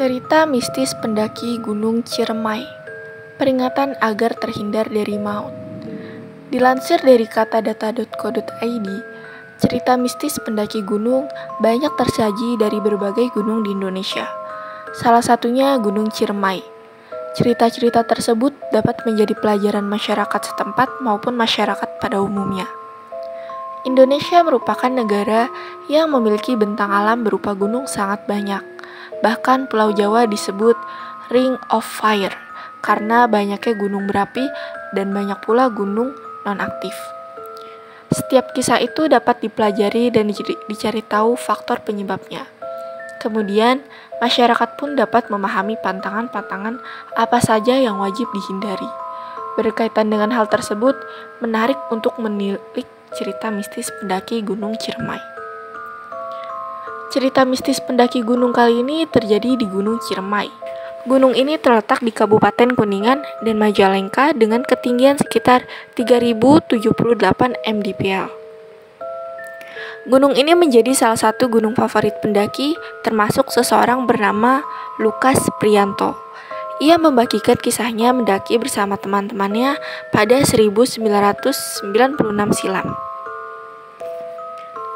Cerita mistis pendaki Gunung Ciremai. Peringatan agar terhindar dari maut. Dilansir dari katadata.co.id, cerita mistis pendaki gunung banyak tersaji dari berbagai gunung di Indonesia. Salah satunya Gunung Ciremai. Cerita-cerita tersebut dapat menjadi pelajaran masyarakat setempat maupun masyarakat pada umumnya. Indonesia merupakan negara yang memiliki bentang alam berupa gunung sangat banyak. Bahkan Pulau Jawa disebut Ring of Fire karena banyaknya gunung berapi dan banyak pula gunung non-aktif. Setiap kisah itu dapat dipelajari dan dicari tahu faktor penyebabnya. Kemudian, masyarakat pun dapat memahami pantangan-pantangan apa saja yang wajib dihindari. Berkaitan dengan hal tersebut, menarik untuk menilik cerita mistis pendaki Gunung Ciremai. Cerita mistis pendaki gunung kali ini terjadi di Gunung Ciremai. Gunung ini terletak di Kabupaten Kuningan dan Majalengka dengan ketinggian sekitar 3078 mdpl. Gunung ini menjadi salah satu gunung favorit pendaki, termasuk seseorang bernama Lukas Priyanto. Ia membagikan kisahnya mendaki bersama teman-temannya pada 1996 silam.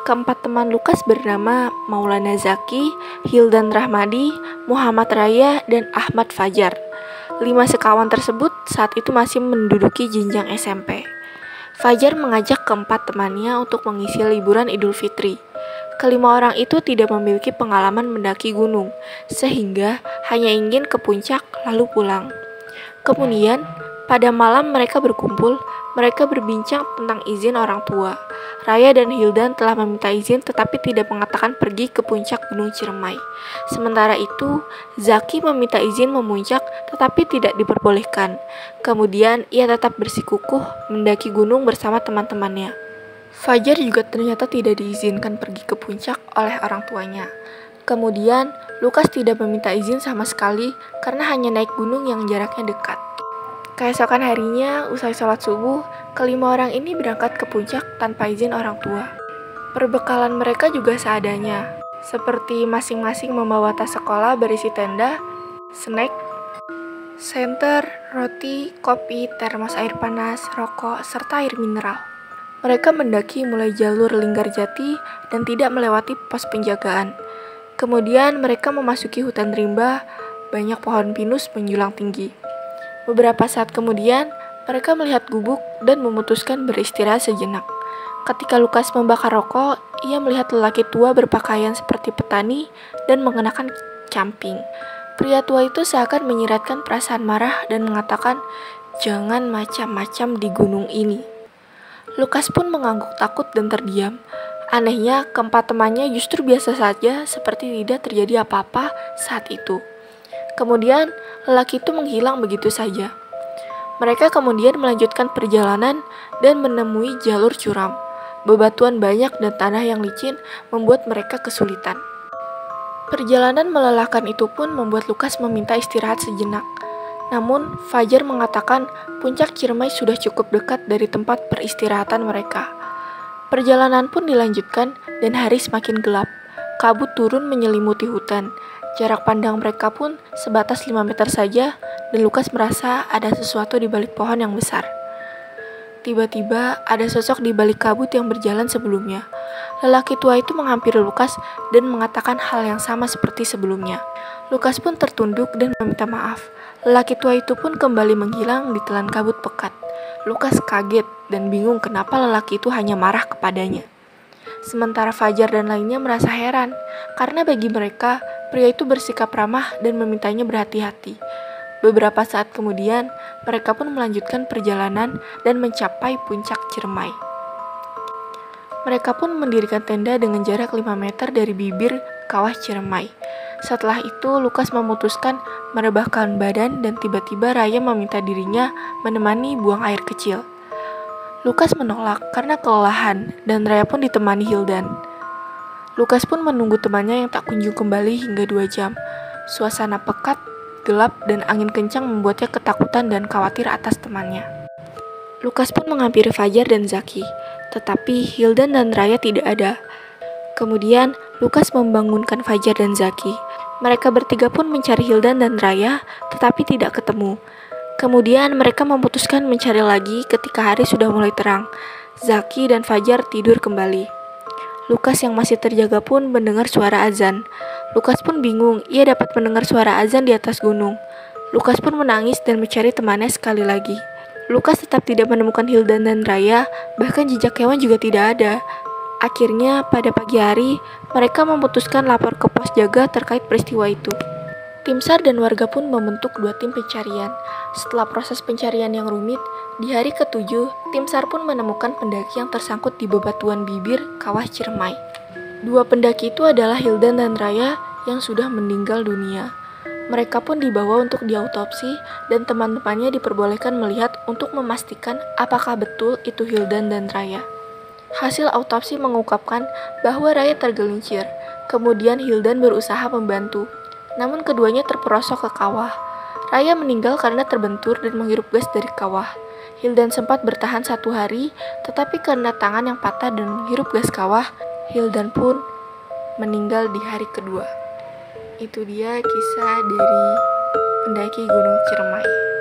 Keempat teman Lukas bernama Maulana Zaki, Hildan Rahmadi, Muhammad Raya, dan Ahmad Fajar. 5 sekawan tersebut saat itu masih menduduki jenjang SMP. Fajar mengajak keempat temannya untuk mengisi liburan Idul Fitri. Kelima orang itu tidak memiliki pengalaman mendaki gunung, sehingga hanya ingin ke puncak lalu pulang. Kemudian, pada malam mereka berkumpul, mereka berbincang tentang izin orang tua. Raya dan Hildan telah meminta izin tetapi tidak mengatakan pergi ke puncak Gunung Ciremai. Sementara itu, Zaki meminta izin memuncak tetapi tidak diperbolehkan. Kemudian, ia tetap bersikukuh mendaki gunung bersama teman-temannya. Fajar juga ternyata tidak diizinkan pergi ke puncak oleh orang tuanya. Kemudian, Lukas tidak meminta izin sama sekali karena hanya naik gunung yang jaraknya dekat. Keesokan harinya, usai sholat subuh, kelima orang ini berangkat ke puncak tanpa izin orang tua. Perbekalan mereka juga seadanya, seperti masing-masing membawa tas sekolah berisi tenda, snack, senter, roti, kopi, termos air panas, rokok, serta air mineral. Mereka mendaki mulai jalur Linggarjati dan tidak melewati pos penjagaan. Kemudian mereka memasuki hutan rimba, banyak pohon pinus menjulang tinggi. Beberapa saat kemudian, mereka melihat gubuk dan memutuskan beristirahat sejenak. Ketika Lukas membakar rokok, ia melihat lelaki tua berpakaian seperti petani dan mengenakan camping. Pria tua itu seakan menyiratkan perasaan marah dan mengatakan, "Jangan macam-macam di gunung ini." Lukas pun mengangguk takut dan terdiam. Anehnya, keempat temannya justru biasa saja seperti tidak terjadi apa-apa saat itu. Kemudian, lelaki itu menghilang begitu saja. Mereka kemudian melanjutkan perjalanan dan menemui jalur curam. Bebatuan banyak dan tanah yang licin membuat mereka kesulitan. Perjalanan melelahkan itu pun membuat Lukas meminta istirahat sejenak. Namun, Fajar mengatakan puncak Ciremai sudah cukup dekat dari tempat peristirahatan mereka. Perjalanan pun dilanjutkan dan hari semakin gelap. Kabut turun menyelimuti hutan. Jarak pandang mereka pun sebatas 5 meter saja dan Lukas merasa ada sesuatu di balik pohon yang besar. Tiba-tiba ada sosok di balik kabut yang berjalan sebelumnya. Lelaki tua itu menghampiri Lukas dan mengatakan hal yang sama seperti sebelumnya. Lukas pun tertunduk dan meminta maaf. Lelaki tua itu pun kembali menghilang di telan kabut pekat. Lukas kaget dan bingung kenapa lelaki itu hanya marah kepadanya. Sementara Fajar dan lainnya merasa heran, karena bagi mereka, pria itu bersikap ramah dan memintanya berhati-hati. Beberapa saat kemudian, mereka pun melanjutkan perjalanan dan mencapai puncak Ciremai. Mereka pun mendirikan tenda dengan jarak 5 meter dari bibir kawah Ciremai. Setelah itu, Lukas memutuskan merebahkan badan dan tiba-tiba Raya meminta dirinya menemani buang air kecil. Lukas menolak karena kelelahan dan Raya pun ditemani Hildan. Lukas pun menunggu temannya yang tak kunjung kembali hingga 2 jam. Suasana pekat, gelap, dan angin kencang membuatnya ketakutan dan khawatir atas temannya. Lukas pun menghampiri Fajar dan Zaki, tetapi Hildan dan Raya tidak ada. Kemudian, Lukas membangunkan Fajar dan Zaki. Mereka bertiga pun mencari Hildan dan Raya, tetapi tidak ketemu. Kemudian mereka memutuskan mencari lagi ketika hari sudah mulai terang. Zaki dan Fajar tidur kembali. Lukas yang masih terjaga pun mendengar suara azan. Lukas pun bingung, ia dapat mendengar suara azan di atas gunung. Lukas pun menangis dan mencari temannya sekali lagi. Lukas tetap tidak menemukan Hildan dan Raya, bahkan jejak hewan juga tidak ada. Akhirnya, pada pagi hari, mereka memutuskan lapor ke pos jaga terkait peristiwa itu. Tim SAR dan warga pun membentuk 2 tim pencarian. Setelah proses pencarian yang rumit, di hari ke-7, tim SAR pun menemukan pendaki yang tersangkut di bebatuan bibir kawah Ciremai. 2 pendaki itu adalah Hildan dan Raya yang sudah meninggal dunia. Mereka pun dibawa untuk diautopsi dan teman-temannya diperbolehkan melihat untuk memastikan apakah betul itu Hildan dan Raya. Hasil autopsi mengungkapkan bahwa Raya tergelincir, kemudian Hildan berusaha membantu, namun keduanya terperosok ke kawah. Raya meninggal karena terbentur dan menghirup gas dari kawah. Hildan sempat bertahan 1 hari, tetapi karena tangan yang patah dan menghirup gas kawah, Hildan pun meninggal di hari kedua. Itu dia kisah dari pendaki Gunung Ciremai.